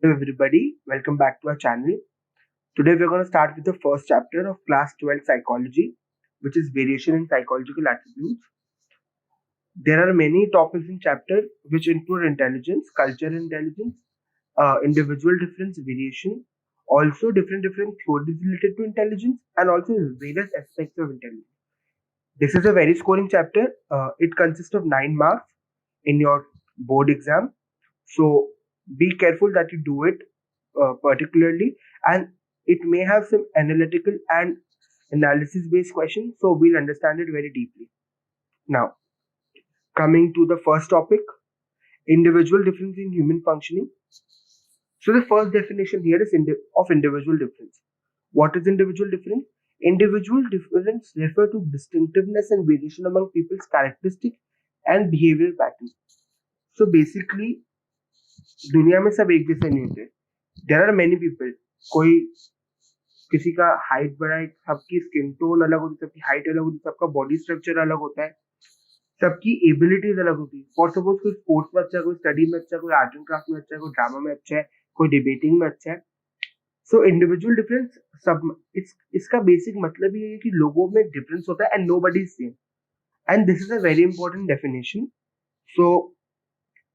Hello everybody, welcome back to our channel. Today we're going to start with the first chapter of class 12 psychology, which is variation in psychological attributes. There are many topics in chapter which include intelligence, cultural intelligence, individual difference, variation, also different theories related to intelligence, and also various aspects of intelligence. This is a very scoring chapter. It consists of 9 marks in your board exam. So be careful that you do it particularly, and it may have some analytical and analysis based questions. So we'll understand it very deeply. Now, coming to the first topic, individual difference in human functioning. So the first definition here is of individual difference. What is individual difference? Individual difference refer to distinctiveness and variation among people's characteristic and behavioral patterns. So basically दुनिया में सब एक जैसे नहीं होते. There are many people. कोई किसी का हाइट बड़ा है, सबकी स्किन टोन अलग होती है, सबकी हाइट अलग होती है, सबका बॉडी स्ट्रक्चर अलग होता है, सबकी एबिलिटीज अलग होती है. फॉर सपोज कोई स्पोर्ट्स में अच्छा है, कोई स्टडी में अच्छा है, कोई आर्ट एंड क्राफ्ट में अच्छा है, कोई ड्रामा में अच्छा है, कोई डिबेटिंग में अच्छा है. सो इंडिविजुअल डिफरेंस सब इसका बेसिक मतलब ये है कि लोगों में डिफरेंस होता है and nobody is same. And this is a very important definition. So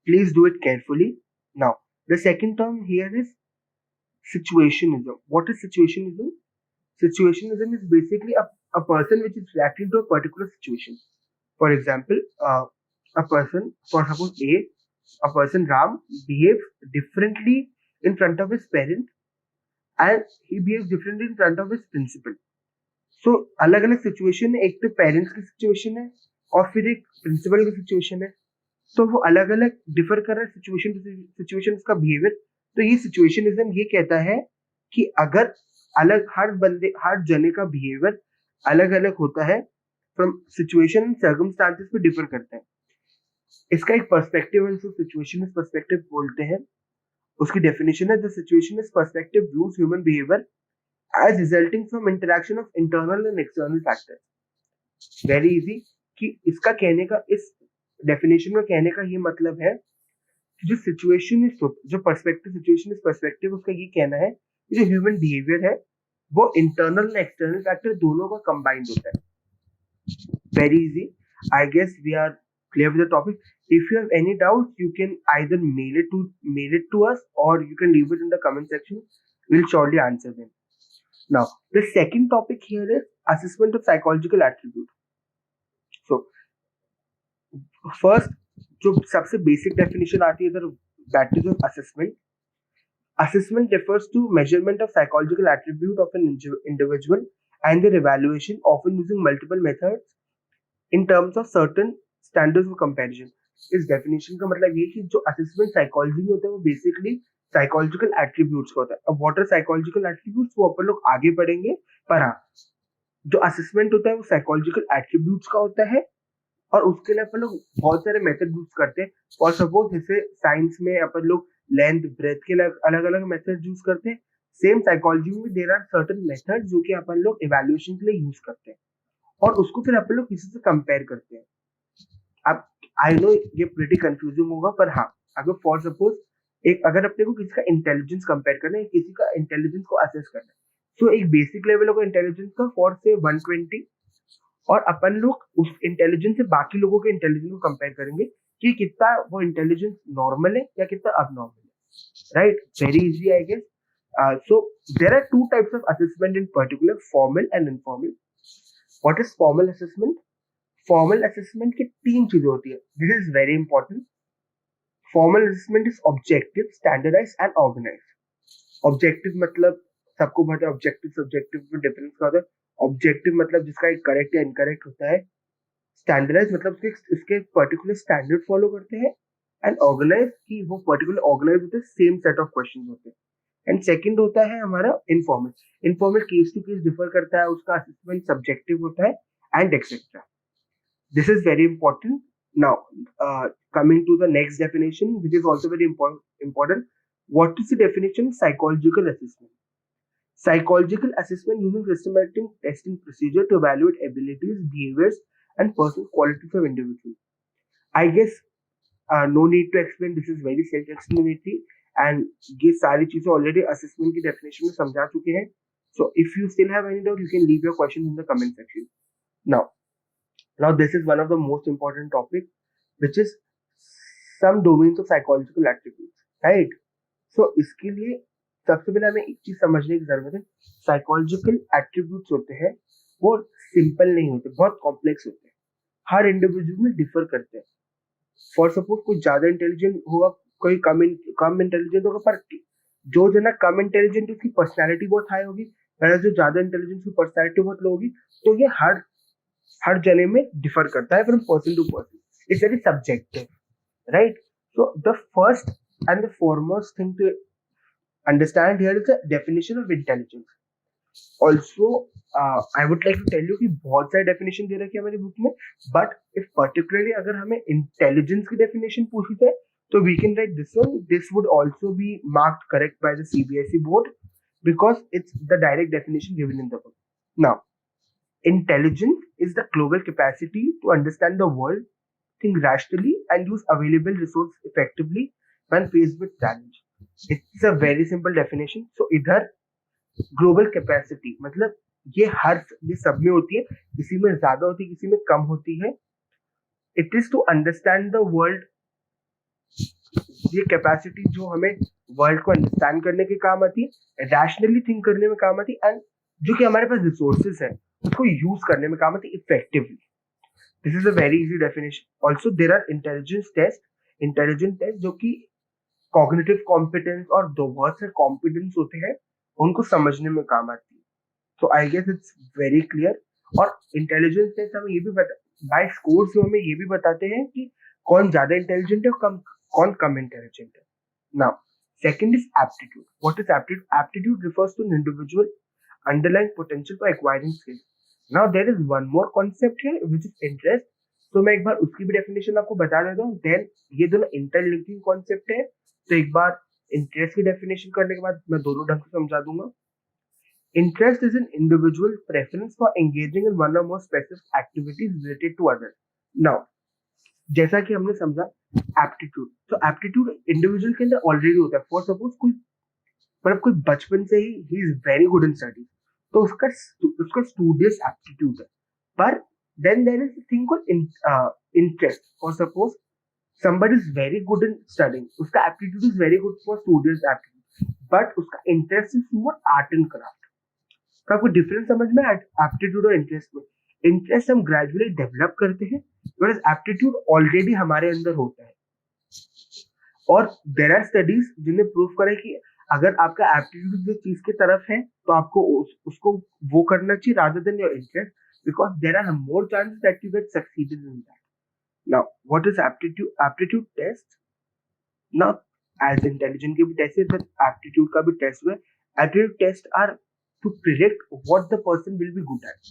please do it carefully. Now the second term here is situationism. What is situationism? Situationism is basically a person which is reacting to a particular situation. For example, a person, for suppose a person Ram behaves differently in front of his parent and he behaves differently in front of his principal. So अलग अलग situation है, एक तो parents की situation है और फिर एक प्रिंसिपल की सिचुएशन है. तो वो अलग अलग डिफर कर रहा है सिचुएशन टू सिचुएशन उसका बिहेवियर. तो ये सिचुएशनिज्म ये कहता है कि अगर अलग हर जने का बिहेवियर अलग अलग होता है, फ्रॉम सिचुएशन सर्कमस्टांसेस पे डिफर करता है. इसका एक पर्सपेक्टिव है, सिचुएशन पर्सपेक्टिव बोलते हैं. उसकी डेफिनेशन है the situation is perspective views human behaviour as resulting from interaction of internal and external factors. Very easy. कि इसका कहने का, इस डेफिनेशन में कहने का ये मतलब है कि जो सिचुएशन इज, जो पर्सपेक्टिव सिचुएशन इज पर्सपेक्टिव, उसका ये कहना है कि जो ह्यूमन बिहेवियर है वो इंटरनल और एक्सटर्नल फैक्टर दोनों का कंबाइंड होता है. Very easy. I guess we are clear with the topic. If you have any doubts, you can either mail it to us, or you can leave it in the comment section. We'll surely answer them. Now, the second topic here is assessment of psychological attribute. So, first, जो सबसे basic definition आती है इधर, that is of assessment. Assessment refers to measurement of psychological attribute of an individual and their evaluation, often using multiple methods in terms of certain standards of comparison. इस definition का मतलब ये कि जो assessment psychology में होता है वो बेसिकली साइकोलॉजिकल एट्रीब्यूट्स का होता है. अब व्हाट आर साइकोलॉजिकल एट्रीब्यूट्स वो अपन लोग आगे पढ़ेंगे, पर हाँ, जो असेसमेंट होता है वो साइकोलॉजिकल एट्रीब्यूट्स का होता है और उसके लिए अपन लोग बहुत सारे मेथड यूज करते हैं. फॉर सपोज जैसे साइंस में अपन लोग लेंथ ब्रेथ के अलग अलग मेथड यूज करते हैं, सेम साइकोलॉजी में देयर आर सर्टेन मेथड जो कि अपन लोग इवैल्यूएशन के लिए यूज करते हैं और उसको फिर अपन लोग किसी से कंपेयर करते हैं. अब आई नो ये प्रिटी कंफ्यूजिंग होगा, पर हाँ, अगर फॉर सपोज अगर अपने को किसी का इंटेलिजेंस कंपेयर करना है, किसी का इंटेलिजेंस को असेस करना है, तो एक बेसिक लेवल होगा इंटेलिजेंस का फॉर से 120, और अपन लोग उस इंटेलिजेंस से बाकी लोगों के इंटेलिजेंस को कंपेयर करेंगे कि कितना वो इंटेलिजेंस नॉर्मल है या कितना अबनॉर्मल है. Right? Very easy I guess. So there are two types of assessment in particular, formal and informal. What is formal assessment? Formal assessment की तीन चीजें होती है. This is very important. Formal assessment is objective, standardise and organise. Objective मतलब सबको पता है objective subjective में डिफरेंस का होता है. ऑब्जेक्टिव मतलब जिसका एक करेक्ट या इनकरेक्ट होता है. स्टैंडर्डाइज मतलब इसके पर्टिकुलर स्टैंडर्ड फॉलो करते हैं. एंड ऑर्गेनाइज की वो पर्टिकुलर ऑर्गेनाइज होते हैं, सेम सेट ऑफ क्वेश्चन होते हैं. एंड सेकंड होता है हमारा informal. Informal case to case differ करता है, उसका असेसमेंट सब्जेक्टिव होता है and etcetera. This is very important. Now, coming to the next definition, which is also very important. What is the definition of psychological assessment? Psychological assessment using systematic testing procedure to evaluate abilities, behaviors, and personal qualities of individuals. I guess no need to explain. This is very self-explanatory. And ये सारी चीजें already assessment की definition में समझा चुके हैं. So if you still have any doubt you can leave your question in the comment section. Now this is one of the most important topic which is some domains of psychological attributes, right? So इसके लिए सबसे पहले हमें एक चीज समझने की जरूरत है. साइकोलॉजिकल एट्रीब्यूट्स होते हैं वो सिंपल नहीं होते, बहुत कॉम्प्लेक्स होते हैं, हर इंडिविजुअल में डिफर करते हैं. फॉर सपोज कोई ज्यादा इंटेलिजेंट होगा, कोई कम इंटेलिजेंट होगा, पर जो जना कम इंटेलिजेंट उसकी पर्सनैलिटी बहुत हाई होगी, जो ज्यादा इंटेलिजेंट उसकी पर्सनैलिटी बहुत लो होगी. तो ये हर जने में डिफर करता है from person to person. It's very subjective, right? So the first and the foremost thing to understand here is the definition of intelligence. Also I would like to tell you कि बहुत सारे definition दे रखे हैं हमारी book में, but if particularly अगर हमें intelligence की डेफिनेशन पूछी जाए तो we can write this one. This would also be marked correct by the CBSE board because it's the direct definition given in the book. Now, intelligence is the global capacity to understand the world, think rationally, and use available resources effectively when faced with challenge. It's a very simple definition. So, इधर global capacity मतलब ये सब में होती है, किसी में ज्यादा होती है, किसी में कम होती है. It is to understand the world. ये कैपेसिटी जो हमें वर्ल्ड को अंडरस्टैंड करने के काम आती है, रैशनली थिंक करने में काम आती है, एंड जो कि हमारे पास रिसोर्सेज है उसको यूज करने में काम आती है effectively. This is a very easy definition. Also there are intelligent test जो कि कॉग्निटिव कॉम्पिटेंस और दो बहुत से कॉम्पिटेंस होते हैं उनको समझने में काम आती है. तो I guess it's very clear. और इंटेलिजेंस टेस्ट हमें ये भी बाय स्कोर्स हमें ये भी बताते हैं कि कौन ज्यादा इंटेलिजेंट है और कौन कम इंटेलिजेंट है. Now second is aptitude. What is aptitude? Aptitude refers to an individual underlying potential for acquiring skills. Now there is one more concept here which is interest. तो मैं एक बार उसकी भी डेफिनेशन आपको बता देता हूँ. देन ये दोनों इंटरलिंकिंग कॉन्सेप्ट है, तो एक बार इंटरेस्ट की डेफिनेशन करने के बाद मैं दोनों ढंग से समझा दूंगा. Interest is an individual preference for engaging in one or more specific activities related to others. Now जैसा कि हमने समझा एप्टीट्यूड, तो एप्टीट्यूड इंडिविजुअल के अंदर ऑलरेडी होता है. फॉर सपोज कोई बचपन से ही is very good in study, तो उसका स्टूडियस एप्टीट्यूड है. पर then there is thing called interest. For suppose somebody is very good in studying, उसका aptitude is very good for studious aptitude, but उसका interest is toward art and craft. तो आपको difference समझ में aptitude और interest में. Interest हम gradually develop करते हैं, whereas एप्टीट्यूड ऑलरेडी हमारे अंदर होता है. और देयर आर स्टडीज जिन्हें प्रूव करें कि अगर आपका एप्टीट्यूड जो चीज की तरफ है तो आपको उसको वो करना चाहिए rather than your interest, because there are more chances that you get succeeded in that. Now what is aptitude test? Now as intelligence के भी टेस्ट है, बट एप्टीट्यूड का भी टेस्ट है. Aptitude test are to predict what the person will be good at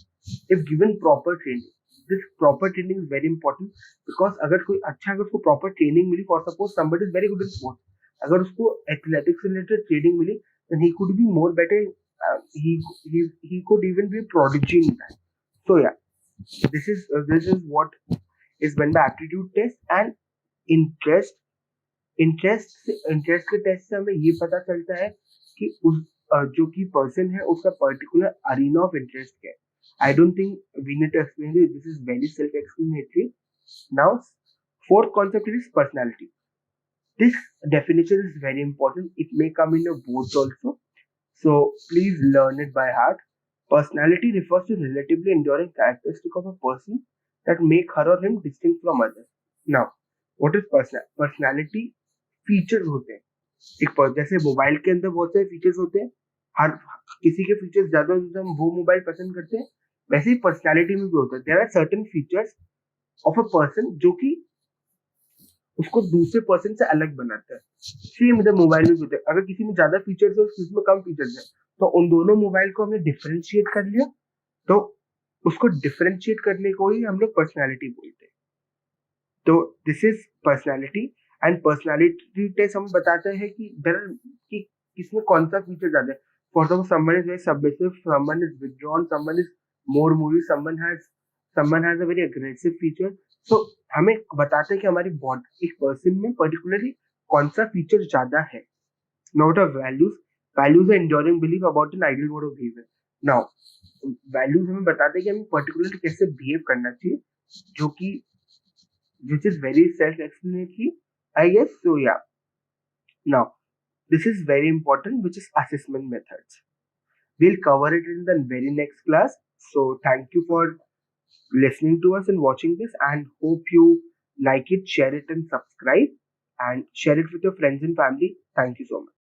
if given proper training. This proper training is very important because अगर उसको proper training milli, for suppose somebody is very good in sports, अगर उसको athletics related training मिली, then he could be more better. He could even be a prodigy in that. So yeah, this is what is meant by aptitude test. And interest के test से हमें ये पता चलता है कि जो कि पर्सन है उसका पर्टिकुलर अरीना ऑफ इंटरेस्ट क्या है. I don't think we need to explain it. This is very self-explanatory. Now, fourth concept is personality. This definition is very important. It may come in your boards also. So, please learn it by heart. Personality refers to relatively enduring characteristic of a person that make her or him distinct from others. Now, what is personality? Features होते हैं. जैसे mobile के अंदर बहुत सारे features होते हैं, हर किसी के फीचर्स ज्यादा होते हैं, हम वो मोबाइल पसंद करते हैं. वैसे ही पर्सनालिटी में भी होता है. There are certain features of a person जो कि उसको दूसरे पर्सन से अलग बनाता है. सेम इधर मोबाइल में भी होता है. अगर किसी में ज्यादा फीचर्स है और किसी में कम फीचर्स है, तो उन दोनों मोबाइल को हमने डिफरेंशिएट कर लिया, तो उसको डिफरेंशिएट करने को ही हम लोग पर्सनालिटी बोलते हैं. तो this is personality. And personality test हम बताते हैं कि किसमें कौन सा फीचर ज्यादा है. For example someone is very submissive, someone is withdrawn, someone is more moody, someone has a very aggressive feature. So हमें बताते हैं कि हमारी बॉडी एक पर्सन में पर्टिकुलरली कौन सा फीचर ज्यादा है. Now, what are values? Values are enduring belief about an ideal mode of behavior. Now, values हमें बताते हैं कि हमें पर्टिकुलर कैसे बिहेव करना चाहिए, जो कि which is very self-explanatory, I guess. So yeah. Now, this is very important, which is assessment methods. We'll cover it in the very next class. So thank you for listening to us and watching this, and hope you like it, share it, and subscribe, and share it with your friends and family. Thank you so much.